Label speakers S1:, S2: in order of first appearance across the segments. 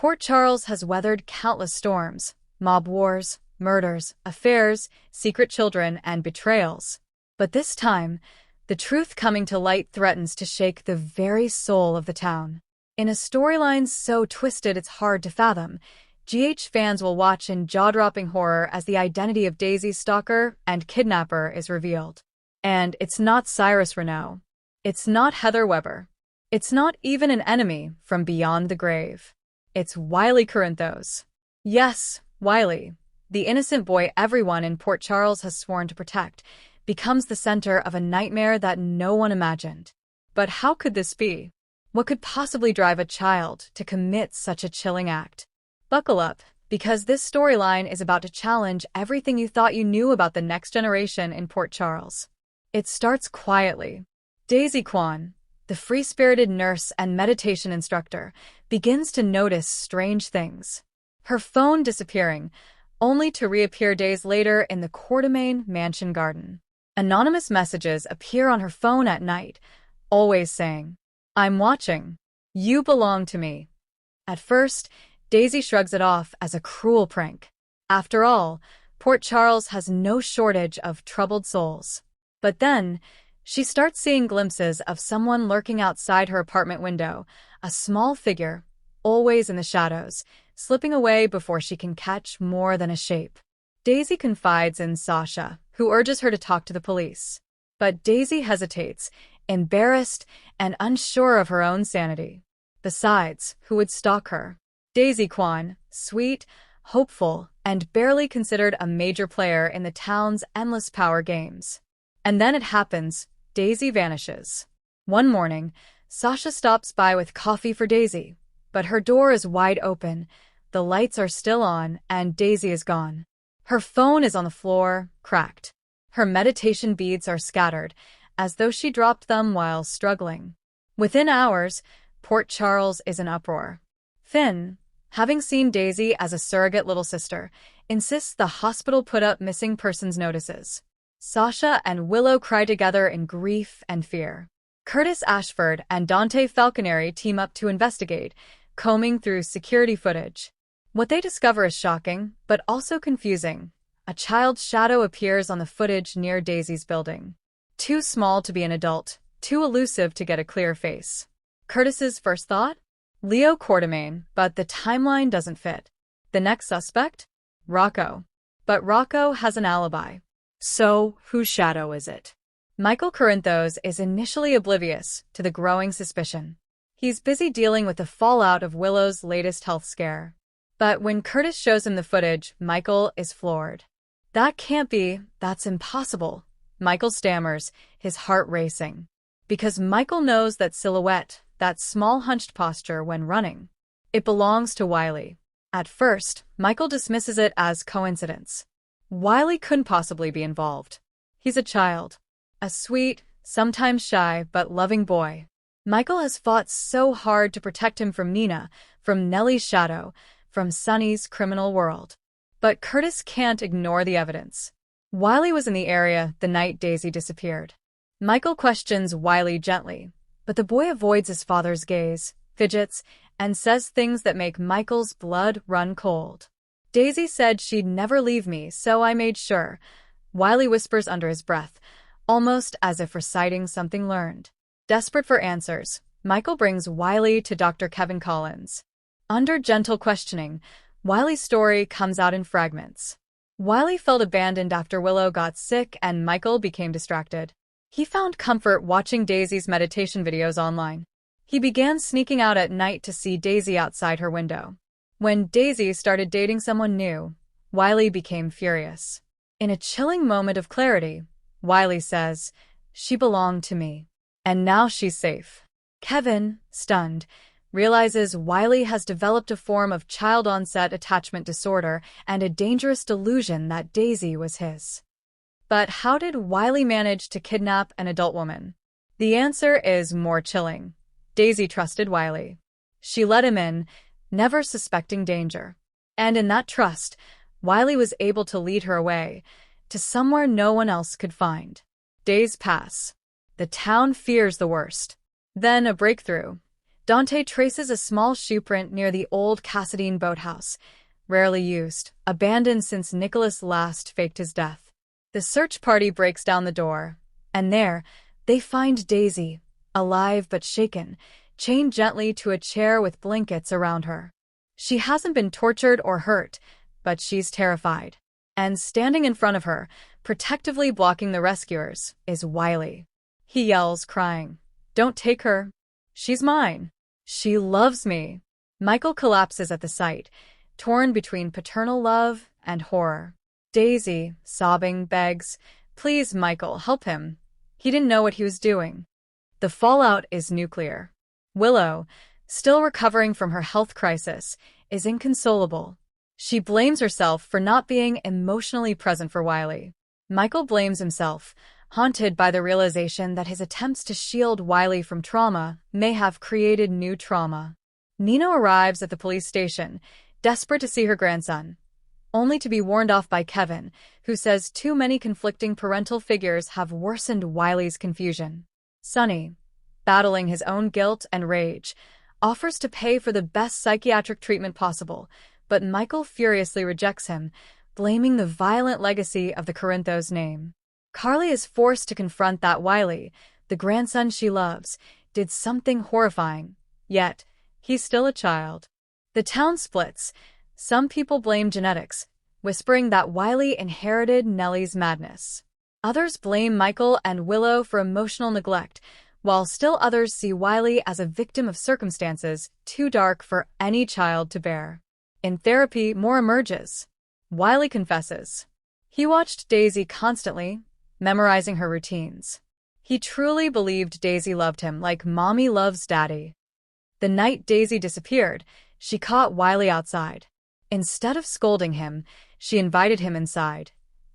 S1: Port Charles has weathered countless storms, mob wars, murders, affairs, secret children, and betrayals. But this time, the truth coming to light threatens to shake the very soul of the town. In a storyline so twisted it's hard to fathom, GH fans will watch in jaw-dropping horror as the identity of Daisy's stalker and kidnapper is revealed. And it's not Cyrus Renaud. It's not Heather Weber. It's not even an enemy from beyond the grave. It's Wiley Corinthos. Yes, Wiley, the innocent boy everyone in Port Charles has sworn to protect, becomes the center of a nightmare that no one imagined. But how could this be? What could possibly drive a child to commit such a chilling act? Buckle up, because this storyline is about to challenge everything you thought you knew about the next generation in Port Charles. It starts quietly. Daisy Kwan, the free-spirited nurse and meditation instructor, begins to notice strange things. Her phone disappearing, only to reappear days later in the Courtemain mansion garden. Anonymous messages appear on her phone at night, always saying, "I'm watching. You belong to me." At first, Daisy shrugs it off as a cruel prank. After all, Port Charles has no shortage of troubled souls. But then, she starts seeing glimpses of someone lurking outside her apartment window, a small figure, always in the shadows, slipping away before she can catch more than a shape. Daisy confides in Sasha, who urges her to talk to the police. But Daisy hesitates, embarrassed and unsure of her own sanity. Besides, who would stalk her? Daisy Kwan, sweet, hopeful, and barely considered a major player in the town's endless power games. And then it happens, Daisy vanishes. One morning, Sasha stops by with coffee for Daisy, but her door is wide open, the lights are still on, and Daisy is gone. Her phone is on the floor, cracked. Her meditation beads are scattered, as though she dropped them while struggling. Within hours, Port Charles is in uproar. Finn, having seen Daisy as a surrogate little sister, insists the hospital put up missing persons notices. Sasha and Willow cry together in grief and fear. Curtis Ashford and Dante Falconeri team up to investigate, combing through security footage. What they discover is shocking, but also confusing. A child's shadow appears on the footage near Daisy's building. Too small to be an adult, too elusive to get a clear face. Curtis's first thought? Leo Courtemain, but the timeline doesn't fit. The next suspect? Rocco. But Rocco has an alibi. So, whose shadow is it? Michael Corinthos is initially oblivious to the growing suspicion. He's busy dealing with the fallout of Willow's latest health scare. But when Curtis shows him the footage, Michael is floored. "That can't be, that's impossible," Michael stammers, his heart racing. Because Michael knows that silhouette, that small hunched posture when running. It belongs to Wiley. At first, Michael dismisses it as coincidence. Wiley couldn't possibly be involved. He's a child. A sweet, sometimes shy, but loving boy. Michael has fought so hard to protect him from Nina, from Nellie's shadow, from Sonny's criminal world. But Curtis can't ignore the evidence. Wiley was in the area the night Daisy disappeared. Michael questions Wiley gently, but the boy avoids his father's gaze, fidgets, and says things that make Michael's blood run cold. "Daisy said she'd never leave me, so I made sure," Wiley whispers under his breath, almost as if reciting something learned. Desperate for answers, Michael brings Wiley to Dr. Kevin Collins. Under gentle questioning, Wiley's story comes out in fragments. Wiley felt abandoned after Willow got sick and Michael became distracted. He found comfort watching Daisy's meditation videos online. He began sneaking out at night to see Daisy outside her window. When Daisy started dating someone new, Wiley became furious. In a chilling moment of clarity, Wiley says, "She belonged to me. And now she's safe." Kevin, stunned, realizes Wiley has developed a form of child-onset attachment disorder and a dangerous delusion that Daisy was his. But how did Wiley manage to kidnap an adult woman? The answer is more chilling. Daisy trusted Wiley. She let him in, never suspecting danger. And in that trust, Wiley was able to lead her away, to somewhere no one else could find. Days pass. The town fears the worst. Then a breakthrough. Dante traces a small shoe print near the old Cassadine boathouse, rarely used, abandoned since Nicholas last faked his death. The search party breaks down the door, and there, they find Daisy, alive but shaken, chained gently to a chair with blankets around her. She hasn't been tortured or hurt, but she's terrified. And standing in front of her, protectively blocking the rescuers, is Wiley. He yells, crying, "Don't take her. She's mine. She loves me." Michael collapses at the sight, torn between paternal love and horror. Daisy, sobbing, begs, "Please, Michael, help him. He didn't know what he was doing." The fallout is nuclear. Willow, still recovering from her health crisis, is inconsolable. She blames herself for not being emotionally present for Wiley. Michael blames himself, haunted by the realization that his attempts to shield Wiley from trauma may have created new trauma. Nina arrives at the police station, desperate to see her grandson, only to be warned off by Kevin, who says too many conflicting parental figures have worsened Wiley's confusion. Sonny, battling his own guilt and rage, offers to pay for the best psychiatric treatment possible, but Michael furiously rejects him, blaming the violent legacy of the Corinthos name. Carly is forced to confront that Wiley, the grandson she loves, did something horrifying, yet he's still a child. The town splits. Some people blame genetics, whispering that Wiley inherited Nellie's madness. Others blame Michael and Willow for emotional neglect, while still others see Wiley as a victim of circumstances too dark for any child to bear. In therapy, more emerges. Wiley confesses. He watched Daisy constantly, memorizing her routines. He truly believed Daisy loved him like mommy loves daddy. The night Daisy disappeared, she caught Wiley outside. Instead of scolding him, she invited him inside,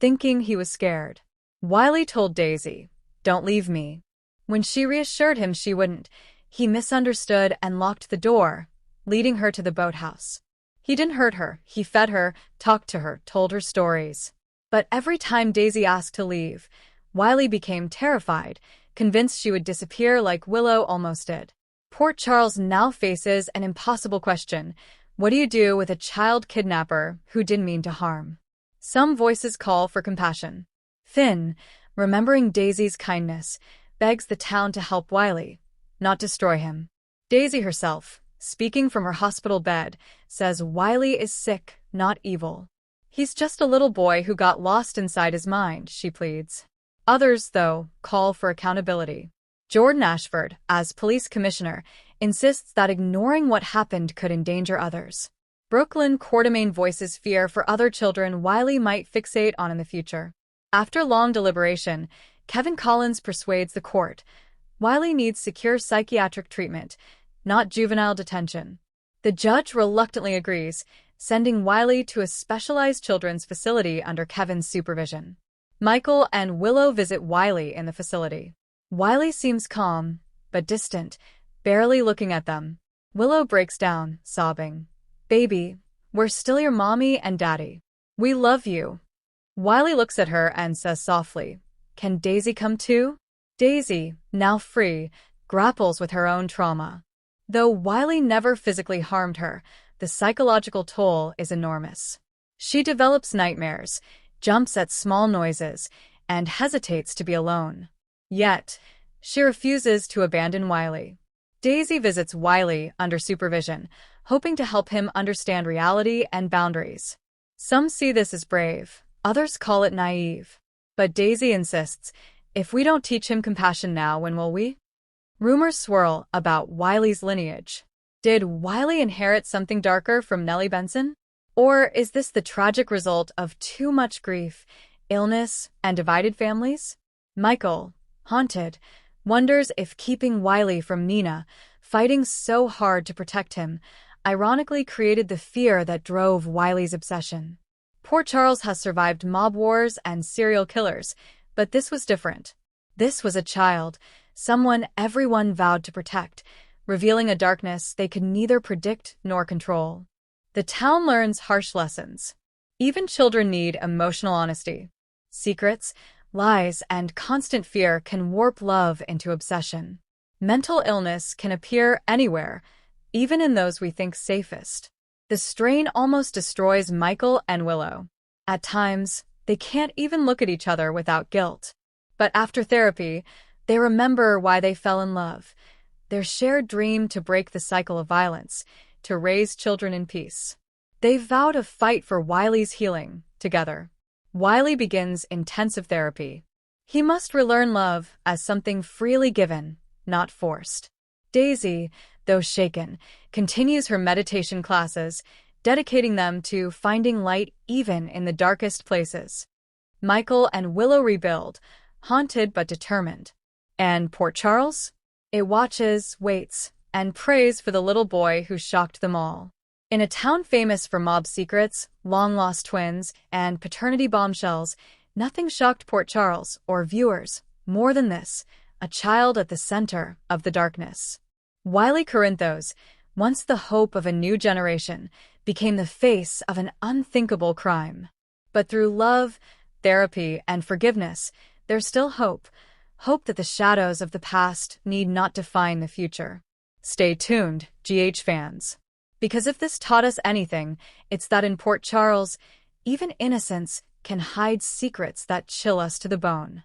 S1: thinking he was scared. Wiley told Daisy, "Don't leave me." When she reassured him she wouldn't, he misunderstood and locked the door, leading her to the boathouse. He didn't hurt her, he fed her, talked to her, told her stories. But every time Daisy asked to leave, Wiley became terrified, convinced she would disappear like Willow almost did. Port Charles now faces an impossible question. What do you do with a child kidnapper who didn't mean to harm? Some voices call for compassion. Finn, remembering Daisy's kindness, begs the town to help Wiley, not destroy him. Daisy herself, speaking from her hospital bed, says Wiley is sick, not evil. He's just a little boy who got lost inside his mind, she pleads. Others, though, call for accountability. Jordan Ashford, as police commissioner, insists that ignoring what happened could endanger others. Brooklyn Quartermain voices fear for other children Wiley might fixate on in the future. After long deliberation, Kevin Collins persuades the court. Wiley needs secure psychiatric treatment, not juvenile detention. The judge reluctantly agrees, sending Wiley to a specialized children's facility under Kevin's supervision. Michael and Willow visit Wiley in the facility. Wiley seems calm, but distant, barely looking at them. Willow breaks down, sobbing. "Baby, we're still your mommy and daddy. We love you." Wiley looks at her and says softly, "Can Daisy come too?" Daisy, now free, grapples with her own trauma. Though Wiley never physically harmed her, the psychological toll is enormous. She develops nightmares, jumps at small noises, and hesitates to be alone. Yet, she refuses to abandon Wiley. Daisy visits Wiley under supervision, hoping to help him understand reality and boundaries. Some see this as brave, others call it naive. But Daisy insists, if we don't teach him compassion now, when will we? Rumors swirl about Wiley's lineage. Did Wiley inherit something darker from Nellie Benson? Or is this the tragic result of too much grief, illness, and divided families? Michael, haunted, wonders if keeping Wiley from Nina, fighting so hard to protect him, ironically created the fear that drove Wiley's obsession. Port Charles has survived mob wars and serial killers, but this was different. This was a child, someone everyone vowed to protect, revealing a darkness they could neither predict nor control. The town learns harsh lessons. Even children need emotional honesty. Secrets, lies, and constant fear can warp love into obsession. Mental illness can appear anywhere, even in those we think safest. The strain almost destroys Michael and Willow. At times, they can't even look at each other without guilt. But after therapy, they remember why they fell in love, their shared dream to break the cycle of violence, to raise children in peace. They vow to fight for Wiley's healing together. Wiley begins intensive therapy. He must relearn love as something freely given, not forced. Daisy, though shaken, continues her meditation classes, dedicating them to finding light even in the darkest places. Michael and Willow rebuild, haunted but determined. And Port Charles? It watches, waits, and prays for the little boy who shocked them all. In a town famous for mob secrets, long-lost twins, and paternity bombshells, nothing shocked Port Charles or viewers more than this, a child at the center of the darkness. Wiley Corinthos, once the hope of a new generation, became the face of an unthinkable crime. But through love, therapy, and forgiveness, there's still hope. Hope that the shadows of the past need not define the future. Stay tuned, GH fans. Because if this taught us anything, it's that in Port Charles, even innocence can hide secrets that chill us to the bone.